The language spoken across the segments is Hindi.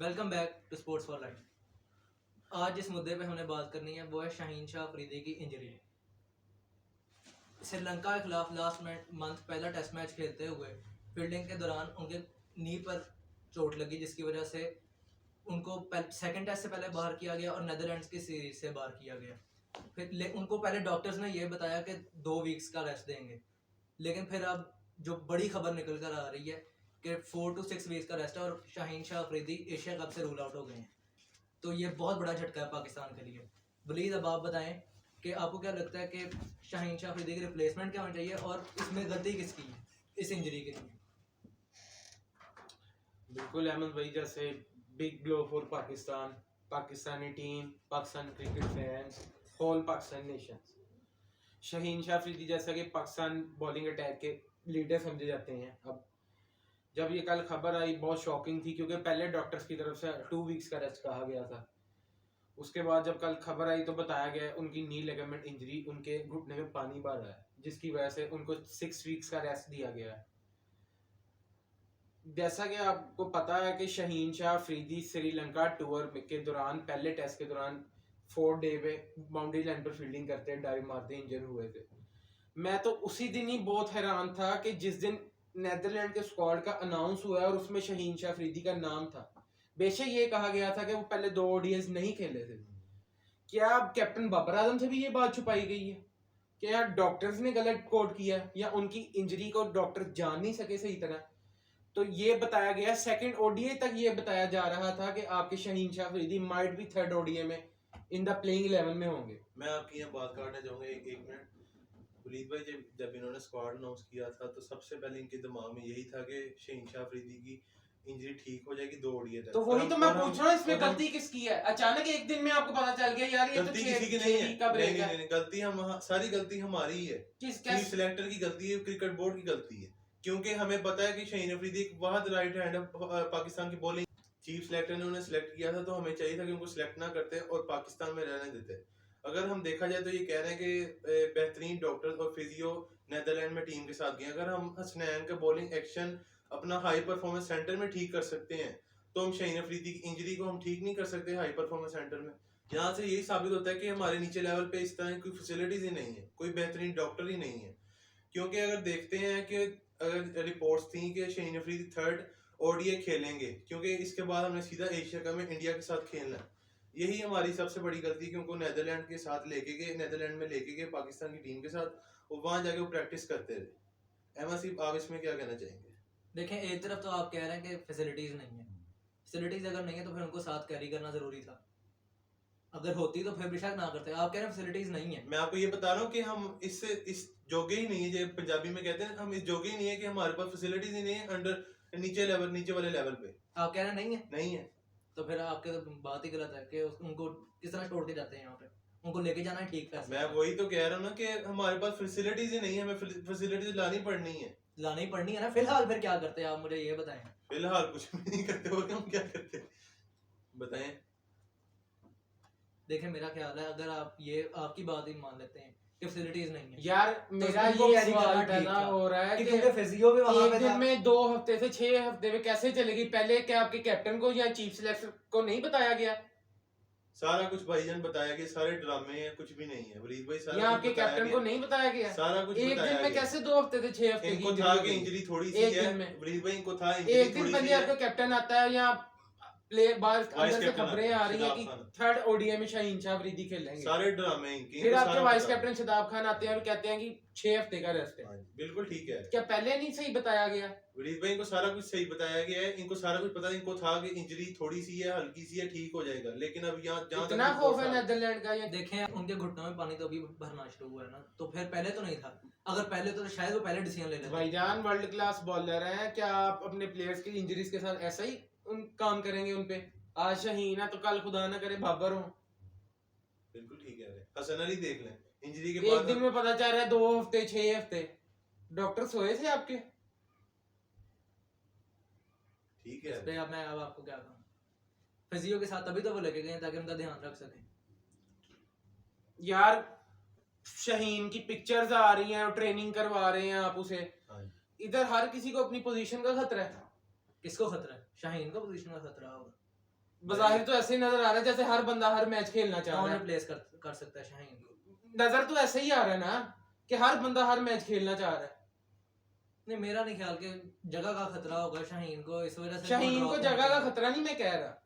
Welcome back to sports for life. आज जिस मुद्दे पे हमने बात करनी है वो है शाहीन शाह अफरीदी की इंजरी। श्रीलंका के खिलाफ लास्ट मंथ पहला टेस्ट मैच खेलते हुए फील्डिंग के दौरान उनके नी पर चोट लगी, जिसकी वजह से उनको सेकंड टेस्ट से पहले बाहर किया गया और नेदरलैंड्स की सीरीज से बाहर किया गया। फिर उनको पहले डॉक्टर्स ने ये बताया कि 2 वीक्स का रेस्ट देंगे, लेकिन फिर अब जो बड़ी खबर निकल कर आ रही है कि 4 to 6 वीक्स का रेस्ट है और शाहीन शाह अफरीदी एशिया कप से रूल आउट हो गए हैं। तो ये बहुत बड़ा झटका है पाकिस्तान के लिए। प्लीज़ अब आप बताएं कि आपको क्या लगता है कि शाहीन शाह अफरीदी की रिप्लेसमेंट क्या होनी चाहिए और इसमें गलती किसकी है इस इंजरी के लिए? बिल्कुल अहमद भाई, जैसे big blow for Pakistan, Pakistani team, Pakistan cricket fans, whole Pakistan nation. Shaheen Shah Afridi जैसा कि पाकिस्तान बॉलिंग अटैक के लीडर समझे जाते हैं। अब जब ये कल खबर आई बहुत शॉकिंग थी, क्योंकि पहले डॉक्टर्स की तरफ से 2 वीक्स का रेस्ट कहा गया था। उसके बाद जब कल खबर आई तो बताया गया उनकी नी लिगामेंट इंजरी, उनके घुटने में पानी भर रहा है, जिसकी वजह से उनको 6 वीक्स का रेस्ट दिया गया है। जैसा कि आपको पता है कि शाहीन शाह अफरीदी श्रीलंका टूर के दौरान पहले टेस्ट के दौरान 4 डे पे बाउंड्री लाइन पर फील्डिंग करते हैं, डाइव मारते इंजर हुए थे। मैं तो उसी दिन ही बहुत हैरान था कि जिस दिन नेदरलैंड के स्क्वाड का अनाउंस हुआ और उसमें शाहीन शाह अफरीदी का नाम था। बेशक ये कहा गया था कि वो पहले 2 ओडीआईज नहीं खेले थे। क्या कैप्टन बाबर आजम से भी ये बात छुपाई गई है? क्या डॉक्टर्स ने गलत कोड किया या उनकी इंजरी को डॉक्टर जान नहीं सके सही तरह? तो ये बताया गया, सेकंड ओडीआई तक ये बताया जा रहा था कि आपके शाहीन शाह अफरीदी माइट भी थर्ड ओडीआई में इन द प्लेइंग 11 में होंगे। मैं आपकी यहाँ बात काटना चाहूंगा एक मिनट। वलीद भाई, जब इन्होंने स्क्वाड अनाउंस किया था तो सबसे पहले इनके दिमाग में यही था कि शाहीन शाह अफरीदी की इंजरी ठीक हो जाएगी 2 ओडीआई तक। तो वही तो मैं पूछ रहा हूँ, इसमें गलती किसकी है? अचानक एक दिन में आपको पता चल गया यार ये तो गलती किसी की नहीं है। का ब्रेक है। नहीं, गलती सारी गलती हमारी ही है। चीफ सिलेक्टर की गलती है, क्रिकेट बोर्ड की गलती है, क्योंकि हमें पता है कि शाहीन अफरीदी एक बहुत राइट हैंड है पाकिस्तान की बॉलिंग। चीफ सिलेक्टर ने उन्हें सिलेक्ट किया था तो हमें चाहिए था कि उनको सिलेक्ट ना करते और पाकिस्तान में रहने देते। अगर हम देखा जाए तो ये कह रहे हैं कि बेहतरीन डॉक्टर और फिजियो नेदरलैंड में टीम के साथ गए। अगर हम हसनैन का बॉलिंग एक्शन अपना हाई परफॉर्मेंस सेंटर में ठीक कर सकते हैं तो हम शाहीन अफरीदी की इंजरी को हम ठीक नहीं कर सकते हाई परफॉर्मेंस सेंटर में। यहाँ से यही साबित होता है कि हमारे नीचे लेवल पे इस तरह की फैसिलिटीज ही नहीं है, कोई बेहतरीन डॉक्टर ही नहीं है। क्योंकि अगर देखते हैं कि अगर रिपोर्ट्स थी कि शाहीन अफरीदी थर्ड ओडीआई खेलेंगे, क्योंकि इसके बाद हमने सीधा एशिया कप में इंडिया के साथ खेलना है। यही हमारी सबसे बड़ी गलती है कि उनको नेदरलैंड के साथ लेके गए, नेदरलैंड में लेके गए पाकिस्तान की टीम के साथ और वहां जाके वो प्रैक्टिस करते रहे। एमएससी आप इसमें क्या कहना चाहेंगे? देखें, एक तरफ तो आप कह रहे हैं कि फैसिलिटीज़ नहीं है। फैसिलिटीज़ अगर नहीं है तो फिर उनको साथ कैरी करना ज़रूरी था। अगर होती तो फिर बेशक ना करते। आप कह रहे हैं फैसिलिटीज़ नहीं है। मैं आपको ये बता रहा हूँ कि हम इस जोगे ही नहीं है, जो पंजाबी में कहते हैं, हम इस जोगे ही नहीं है कि हमारे पास फैसिलिटीज ही नहीं है अंडर नीचे वाले लेवल पे। आप कह रहे हैं नहीं है। है तो फिर आपके तो बात ही गलत है कि उनको किस तरह छोड़ के जाते हैं यहाँ पे। उनको लेके जाना है ठीक फैसला। मैं वही तो कह रहा हूँ ना कि हमारे पास फैसिलिटीज ही नहीं है, हमें फैसिलिटीज लानी पड़नी है। लानी पड़नी है ना। फिलहाल फिर क्या करते हैं आप मुझे ये बताएं। फिलहाल कुछ भी नहीं करते, और हम क्या करते बताएं। देखें, मेरा ख्याल है अगर आप ये आपकी बात ही मान लेते हैं कि फैसिलिटीज नहीं है यार मेरा ये सवाल पैदा हो रहा है कि क्योंकि फिजियो भी वहां एक पे दिन था। में 2 हफ्ते से 6 हफ्ते में कैसे चलेगी? पहले क्या आपके कैप्टन को या चीफ सिलेक्टर को नहीं बताया गया? सारा कुछ भाईजान बताया गया, सारे ड्रामे हैं, कुछ भी नहीं है वलीद भाई। सारा या कुछ आपके बताया कैप्टन गया, को नहीं बताया गया? सारा कुछ एक बताया दिन में गया। कैसे 2 हफ्ते से 6 हफ्ते इनको की था इंजरी कि हुई? इंजरी थोड़ी सी एक है दिन में वलीद भाई, इनको था इंजरी एक दिन थोड़ी पहले सी है। आपका कैप्टन आता है या प्ले बाहर वाइस अंदर से कैप्टन खबरें आ रही है शदाब कि खान। थर्ड ओडीआई में शाहीन शाह अफरीदी खेलेंगे। सारे ड्रामे इनके। फिर इनको आपके सारा वाइस पता है। कैप्टन शदाब खान आते हैं और कहते हैं कि 6 हफ्ते का रेस्ट है। हाँ, बिल्कुल ठीक है। क्या पहले नहीं सही बताया गया? वलीद भाई, इनको सारा कुछ सही बताया गया है, इनको सारा कुछ पता है। इनको था कि इंजरी थोड़ी सी है, हल्की सी है, ठीक हो जाएगा। लेकिन अब यहाँ इतना खौफ है नेदरलैंड का? ये देखें, उनके घुटनों में पानी तो अभी भरना शुरू हुआ है ना, तो फिर पहले तो नहीं था। अगर पहले तो शायद वो पहले डिसीजन ले लेते। भाईजान वर्ल्ड क्लास बॉलर हैं, क्या आप अपने प्लेयर्स की इंजरीज के साथ ऐसा ही उन काम करेंगे उन पे? आज शाहीन है तो कल खुदा ना करे बाबर हो। बिल्कुल ठीक है। हसन अली देख लें, इंजरी के एक बाद दिन में पता चल रहा है 2 हफ्ते 6 हफ्ते। डॉक्टर सोए थे आपके? ठीक है। इस पे अब आपको क्या कहूँ, फिजियो के साथ तभी तो वो लेके गए ताकि उनका ध्यान रख सकें। यार शाहीन की पिक्चर्स आ रही हैं और ट्रेनिंग करवा रहे हैं आप उसे। हाँ। इधर हर किसी को अपनी पोजीशन का खतरा है। किसको खतरा है? शाहीन को पोजीशन का खतरा होगा। बाज़ाहिर तो ऐसे ही नजर आ रहा है जैसे हर बंदा हर मैच खेलना चाह कौन रहा है। रिप्लेस कर सकता है शाहीन को? नजर तो ऐसे ही आ रहा है ना कि हर बंदा हर मैच खेलना चाह रहा है। नहीं, मेरा नहीं ख्याल कि जगह का खतरा होगा शाहीन को, इस वजह से शाहीन को drop जगह का होना खतरा नहीं मैं कह रहा,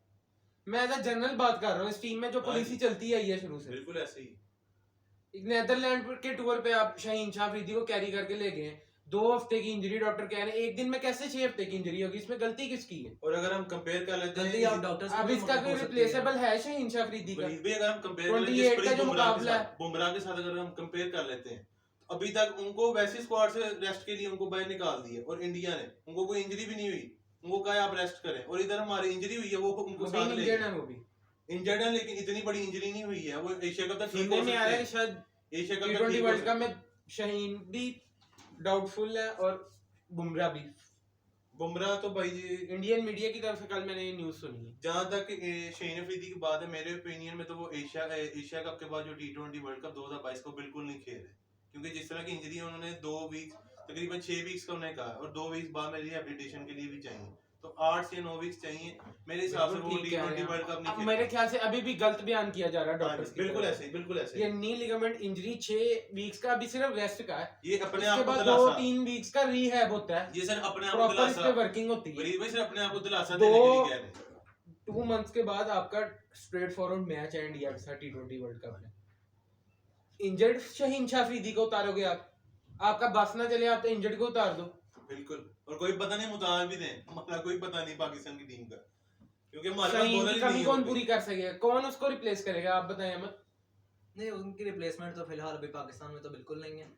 मैं एज जनरल बात कर रहा हूँ। इस टीम में जो हाँ पॉलिसी जी। चलती है ये शुरू से, बिल्कुल ऐसे ही। नेदरलैंड के टूर पे आप शाहीन शाह अफरीदी को कैरी करके ले गए, 2 हफ्ते की इंजरी डॉक्टर कह रहे हैं, एक दिन में कैसे 6 हफ्ते की इंजरी होगी? इसमें गलती किसकी है? और अगर हम कंपेयर कर लेते गलती हैं आप डॉक्टर्स अब इसका कोई रिप्लेसेबल है शाहीन शाह अफरीदी का? वलीद भाई, अगर हम कंपेयर कर लेते 28 हैं का जिस जो बुमराह के मुकाबला साथ, बुमराह के साथ अगर हम कंपेयर कर लेते हैं, अभी तक उनको वैसे स्क्वाड से रेस्ट के लिए उनको बाहर निकाल दिया, और इंडिया ने उनको कोई इंजरी भी नहीं हुई, उनको कहा आप रेस्ट करें, और इधर हमारी इंजरी हुई है वो उनको साथ ले इंजर्ड है, वो भी इंजर्ड है, लेकिन इतनी बड़ी इंजरी नहीं हुई है, वो एशिया कप तक ठीक सुनने हो में आ रहा है कि सकते हैं। शायद एशिया कप तक T20 ठीक हो वर्ल्ड सकते कप में शाहीन भी डाउटफुल है और बुमराह भी। हैं। बुमराह तो भाई जी, इंडियन मीडिया की तरफ से कल मैंने ये न्यूज़ सुनी है। जहाँ तक शाहीन अफरीदी की बात है, मेरे ओपिनियन में तो वो एशिया कप के बाद जो T20 वर्ल्ड कप 2022 को बिल्कुल नहीं खेल रहे, क्योंकि जिस तरह की इंजरी है उन्होंने 2 वीक, तकरीबन 6 वीक्स का उन्हें कहा, और 2 वीक्स बाद में रिहैबिलिटेशन के लिए भी चाहिए, तो 8 से 9 वीक्स चाहिए मेरे हिसाब से। वो बिल्कुल ठीक है T20 वर्ल्ड कप अब नहीं मेरे खेल ख्याल से अभी भी गलत बयान किया जा रहा है हाँ, डॉक्टर्स की बिल्कुल तरफ ऐसे ही, बिल्कुल ऐसे से। ये ही। नी लिगामेंट इंजरी 6 वीक्स का अभी सिर्फ रेस्ट का है, ये अपने उसके आप को बाद दिलासा, 2-3 वीक्स का रीहैब होता है, ये सर अपने आप को प्रॉपर इस पे दिलासा, वर्किंग होती है। वलीद भाई सिर्फ अपने आप को दिलासा दो- देने के लिए कह रहे हैं। 2 मंथ्स के बाद आपका स्ट्रेट फॉरवर्ड मैच है इंडिया के साथ T20 वर्ल्ड कप में। इंजर्ड शाहीन शाह अफरीदी को उतारोगे आप? आपका बस ना चले आप तो इंजर्ड को उतार दो। बिल्कुल, और कोई पता नहीं मुताल भी दें, हमारा कोई पता नहीं पाकिस्तान की टीम का, क्योंकि हमारे पास शाहीन बॉलर की ही कमी नहीं कौन होते। पूरी कर सकेगा? कौन उसको रिप्लेस करेगा? आप बताएं अहमद। नहीं, उनकी रिप्लेसमेंट तो फिलहाल अभी पाकिस्तान में तो बिल्कुल नहीं है,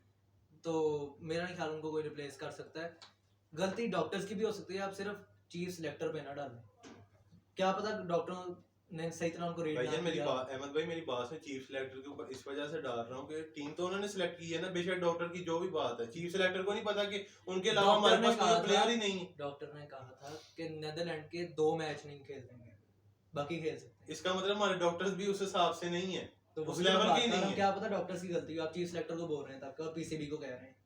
तो मेरा नहीं ख्याल उनको कोई रिप्लेस कर सकता है। गलती डॉक्टर्स की भी हो सकती है, आप सिर्फ चीफ सिलेक्टर पे ना डालें, क्या पता डॉक्टरों ने सही तरह उनको रीड भाईजान ना मेरी किया। बात, अहमद भाई मेरी बात से चीफ सिलेक्टर के ऊपर इस वजह से डाल रहा हूँ कि टीम तो उन्होंने सिलेक्ट की है ना, बेशक डॉक्टर की जो भी बात है, चीफ सिलेक्टर को नहीं पता कि उनके अलावा डॉक्टर हमारे ने पास कहा कोई प्लेयर था- ही नहीं है। डॉक्टर ने कहा था कि नेदरलैंड के 2 मैच नहीं खेल देंगे, बाकी खेल सकते हैं। इसका मतलब हमारे डॉक्टर्स भी उस हिसाब से नहीं है, तो उस वही लेवल तो बात के ही कर रहा नहीं हूँ, है। क्या पता डॉक्टर्स की गलती हो, आप चीफ सिलेक्टर को बोल रहे हैं तब का पीसीबी को कह रहे हैं।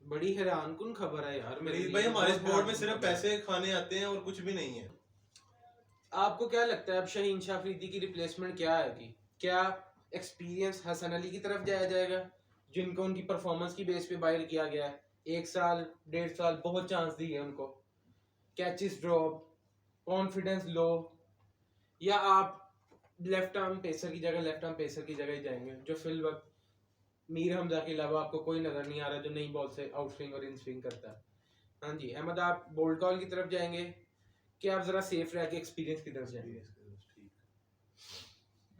बड़ी हैरानकुन खबर है यार मेरे वलीद लिए, भाई हमारे बहुत स्पोर्ट में हैरानकुन सिर्फ खबर है। पैसे खाने आते हैं और कुछ भी नहीं है। आपको क्या लगता है अब शाहीन शाह अफरीदी की रिप्लेसमेंट क्या आएगी? क्या एक्सपीरियंस हसन अली की तरफ जाया जाएगा, जिनको उनकी परफॉर्मेंस की बेस पे बाहर किया गया है? 1 साल 1.5 साल बहुत चांस दिए उनको, कैचेस ड्रॉप, कॉन्फिडेंस लो, या आप लेफ्ट आर्म पेसर की जगह ही जाएंगे, जो फिल वक्त मीर हमजा के अलावा आपको कोई नजर नहीं आ रहा जो नई बॉल से आउट स्विंग और इन स्विंग करता है? हाँ जी अहमद, आप बोल्ड कॉल की तरफ जाएंगे कि आप जरा सेफ रह के एक्सपीरियंस की तरफ जाएंगे?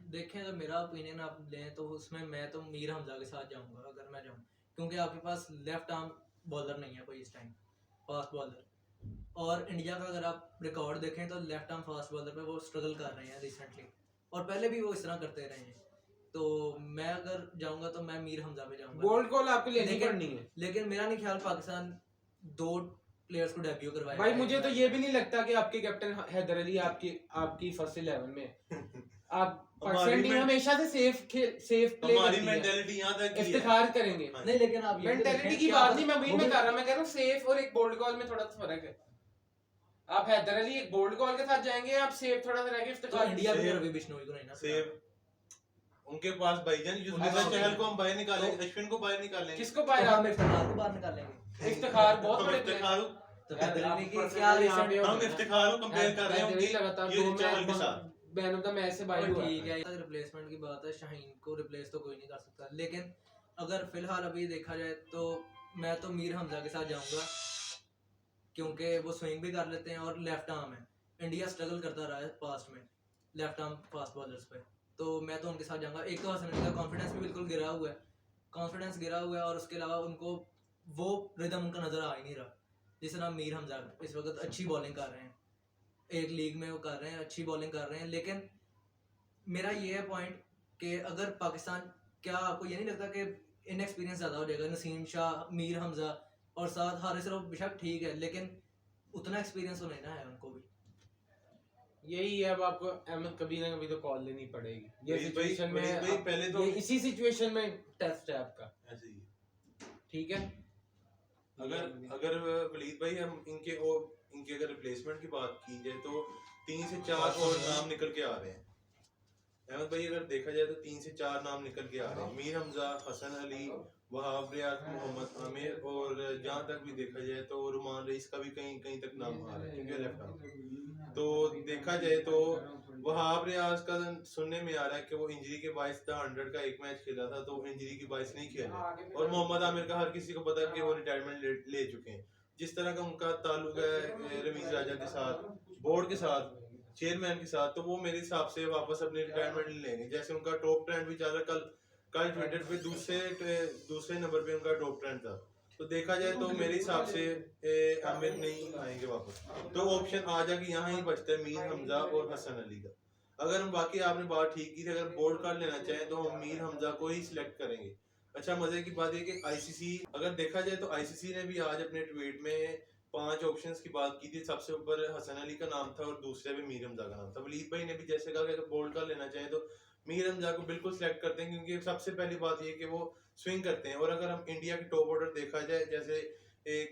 देखें, अगर मेरा ओपिनियन आप लें तो उसमें मैं तो मीर हमजा के साथ जाऊंगा अगर मैं जाऊं, क्योंकि आपके पास लेफ्ट आर्म बॉलर नहीं है कोई इस टाइम, फास्ट बॉलर। और इंडिया का अगर आप रिकॉर्ड देखें तो लेफ्ट आर्म फास्ट बॉलर पे वो स्ट्रगल कर रहे हैं रिसेंटली, और पहले भी वो इस तरह करते रहे हैं। तो मैं अगर जाऊंगा तो मैं मीर हमजा पे जाऊंगा। बोल्ड कॉल आपको लेनी लेकिन- पड़नी है लेकिन मेरा नहीं ख्याल पाकिस्तान 2 प्लेयर्स को डेब्यू करवाएगा। भाई। मुझे तो ये भी नहीं लगता कि आपके कैप्टन हैदर अली आपकी फर्स्ट 11 में आप परसेंट हमेशा से सेफ प्ले हमारी करती है, मेंटालिटी यहाँ तक ही है। इफ्तिखार करेंगे। हाँ। नहीं, लेकिन आप ये भी मेंटालिटी देखें की कि बात आप- नहीं मैं वही वो मैं भी- कर रहा मैं कह रहा हूँ सेफ और एक बोल्ड कॉल में थोड़ा सा फर्क है। आप हैदर अली एक बोल्ड कॉल के साथ जाएंगे, आप सेफ थोड़ा सा रह के तो इफ्तिखार। इंडिया भी सेफ- रवि बिश्नोई को नहीं ना सेफ उनके पास भाईजान उनके युजवेंद्र पास चहल नहीं को हम बाहर निकालेंगे, तो- अश्विन को बाहर निकालेंगे। किसको तो बाहर हम इफ्तिखार को बाहर निकालेंगे। इफ्तिखार बहुत हम बड़े इफ्तिखार तो हैदर अली की आप क्या personally यहाँ पे recent- हो हम गया। इफ्तिखार को कंपेयर कर रहे हैं हैदर अली लगातार उनकी 2 ये चहल के मैच साथ। मैन ऑफ द मैच से बाहर हुआ ठीक है, अगर रिप्लेसमेंट की बात है, शाहीन को रिप्लेस तो कोई नहीं कर सकता, लेकिन अगर फिलहाल अभी देखा जाए तो मैं तो मीर हमजा के साथ जाऊंगा, क्योंकि वो स्विंग भी कर लेते हैं और लेफ्ट आर्म है। इंडिया स्ट्रगल करता रहा है पास्ट में लेफ्ट आर्म फास्ट बॉलर्स पे, तो मैं तो उनके साथ जाऊंगा। एक तो हसन अली का कॉन्फिडेंस भी बिल्कुल गिरा हुआ है, और उसके अलावा उनको वो रिदम उनका नजर आ ही नहीं रहा। जिस तरह मीर हमजा इस वक्त अच्छी बॉलिंग कर रहे हैं, एक लीग में वो कर रहे हैं, अच्छी बॉलिंग कर रहे हैं, लेकिन मेरा ये है पॉइंट कि अगर पाकिस्तान, क्या आपको ये नहीं लगता कि इनएक्सपीरियंस ज़्यादा हो जाएगा? नसीम शाह, मीर हमजा और साथ हारिस रऊफ बेशक ठीक है, लेकिन उतना एक्सपीरियंस तो नहीं ना है उनको भी। यही है, अब आपको अहमद कभी ना कभी तो कॉल लेनी पड़ेगी ये वलीद भाई- सिचुएशन में। वलीद भाई, अब पहले तो- ये इसी सिचुएशन में टेस्ट है आपका, ऐसे ही है। ठीक है। अगर वलीद भाई हम इनके अगर रिप्लेसमेंट की बात की जाए तो 3 से 4 और नाम निकल के आ रहे हैं अहमद भाई। अगर देखा जाए तो 3 से 4 नाम निकल के आ रहे हैं, मीर हमजा, हसन अली, वहाब रियाज, मोहम्मद आमिर, और जहाँ तक भी देखा जाए तो रुमान रईस का भी कहीं कहीं तक नाम आ रहा है क्योंकि लेफ्ट आर्म। तो देखा जाए तो वहाब रियाज का सुनने में आ रहा है कि वो इंजरी के बायस द 100 का एक मैच खेला था तो इंजरी के बायस नहीं खेला, और मोहम्मद आमिर का हर किसी को पता है कि वो रिटायरमेंट ले चुके हैं। जिस तरह का उनका ताल्लुक है रमीज राजा के साथ, बोर्ड के साथ, चेयरमैन के साथ, तो वो मेरे हिसाब से वापस अपने रिटायरमेंट लेंगे। जैसे उनका टॉप ट्रेंड भी चल रहा, कल ट्विटर पे दूसरे नंबर पे उनका टॉप ट्रेंड था। तो देखा जाए तो मेरे हिसाब से आमिर नहीं आएंगे वापस, तो ऑप्शन आ जाके यहाँ ही बचता है मीर हमजा और हसन अली का। अगर हम बाकी आपने बात ठीक की थी, अगर बोर्ड कार्ड लेना चाहें तो हम मीर हमजा को ही सिलेक्ट करेंगे। अच्छा मजे की बात है कि आईसीसी, अगर देखा जाए तो आईसीसी ने भी आज अपने ट्वीट में 5 ऑप्शंस की बात की थी। सबसे ऊपर हसन अली का नाम था और दूसरे पे मीर हमजा का नाम था। वलीद भाई ने भी जैसे कहा कि अगर बोल्ड का लेना चाहे तो मीर हमजा को बिल्कुल सिलेक्ट करते हैं, क्योंकि सबसे पहली बात ये कि वो स्विंग करते हैं। और अगर हम इंडिया के टॉप ऑर्डर देखा जाए, जैसे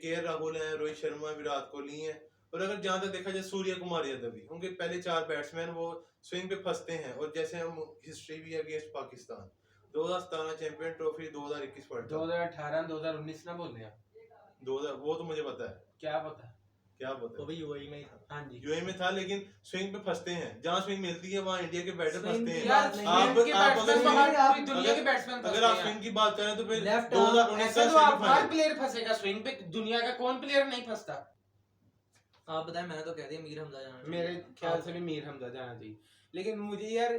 के राहुल हैं, रोहित शर्मा, विराट कोहली हैं, और अगर जहाँ तक देखा जाए सूर्य कुमार यादव भी, उनके पहले 4 बैट्समैन वो स्विंग पे फंसते हैं। और जैसे हम हिस्ट्री भी है against Pakistan, 2017 champion trophy, 2021 world cup, 2018 2019 ना बोल रहे हैं 2000 वो तो मुझे पता है, क्या पता है क्या पता वो है, भी यूएई में ही था। हाँ जी यूएई में था, लेकिन स्विंग पे फंसते हैं। जहाँ स्विंग मिलती है वहाँ इंडिया के बैटर Swing फंसते की हैं। बात नहीं है। आप के आप बैट्समैन अगर बाहर आप- पूरी दुनिया के बैट्समैन अगर आप स्विंग की बात करें तो फिर Left 2019 ऐसे का तो आप हर सेमीफाइनल, प्लेयर फंसेगा स्विंग पे, दुनिया का कौन प्लेयर नहीं फंसता। आप बताएं, मैंने तो कह दिया मीर हमजा जाना चाहिए। मेरे ख्याल से भी मीर हमजा जाना चाहिए, लेकिन मुझे यार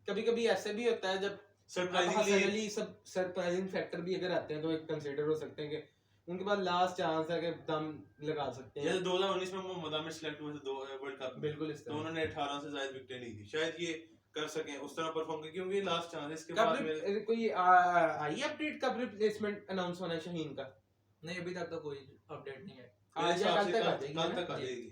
कभी कभी ऐसे भी होता है जब हसन सरप्राइजिंगली अली सब सरप्राइजिंग फैक्टर भी अगर आते हैं तो एक कंसीडर हो सकते हैं कि उनके पास लास्ट चांस है कि दम लगा सकते हैं। जैसे 2019 में मोहम्मद आमिर सिलेक्ट हुए थे दो वर्ल्ड कप में, बिल्कुल इस तो तरह उन्होंने 18 से ज्यादा विकेटें ली थी। शायद ये कर सकें उस तरह परफॉर्म करें, क्योंकि लास्ट चांस है। इसके बाद मेरे कोई आई अपडेट कब रिप्लेसमेंट अनाउंस होना है शहीन का? नहीं, अभी तक तो कोई अपडेट नहीं है। मेरे आज या हिसाब कल से तक आ जाएगी कल ना? तक आ जी। जाएगी।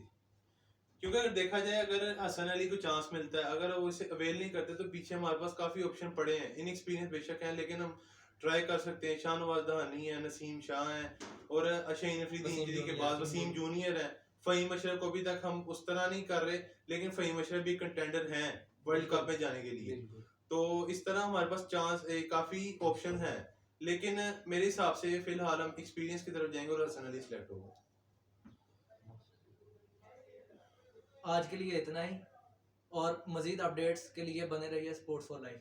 क्योंकि अगर देखा जाए, अगर हसन अली को चांस मिलता है, अगर वो इसे अवेल नहीं करते तो पीछे हमारे पास काफी ऑप्शन पड़े हैं। इनएक्सपीरियंस बेशक हैं, लेकिन हम ट्राई कर सकते हैं। शाहनवाज दहानी है, नसीम शाह हैं, और अशहीन अफरीदी वसीम इंजरी के जूनियर, बाद वसीम जूनियर है, फ़हीम अशरफ को अभी तक हम उस तरह नहीं कर रहे, लेकिन फ़हीम अशरफ भी कंटेंडर हैं वर्ल्ड कप में जाने के लिए। बिल्कुल। तो इस तरह हमारे पास चांस काफी ऑप्शन है, लेकिन मेरे हिसाब से फिलहाल हम एक्सपीरियंस की तरफ जाएंगे और हसन अली सिलेक्ट होगा। आज के लिए इतना ही, और मजीद अपडेट्स के लिए बने रहिए स्पोर्ट्स फॉर लाइफ।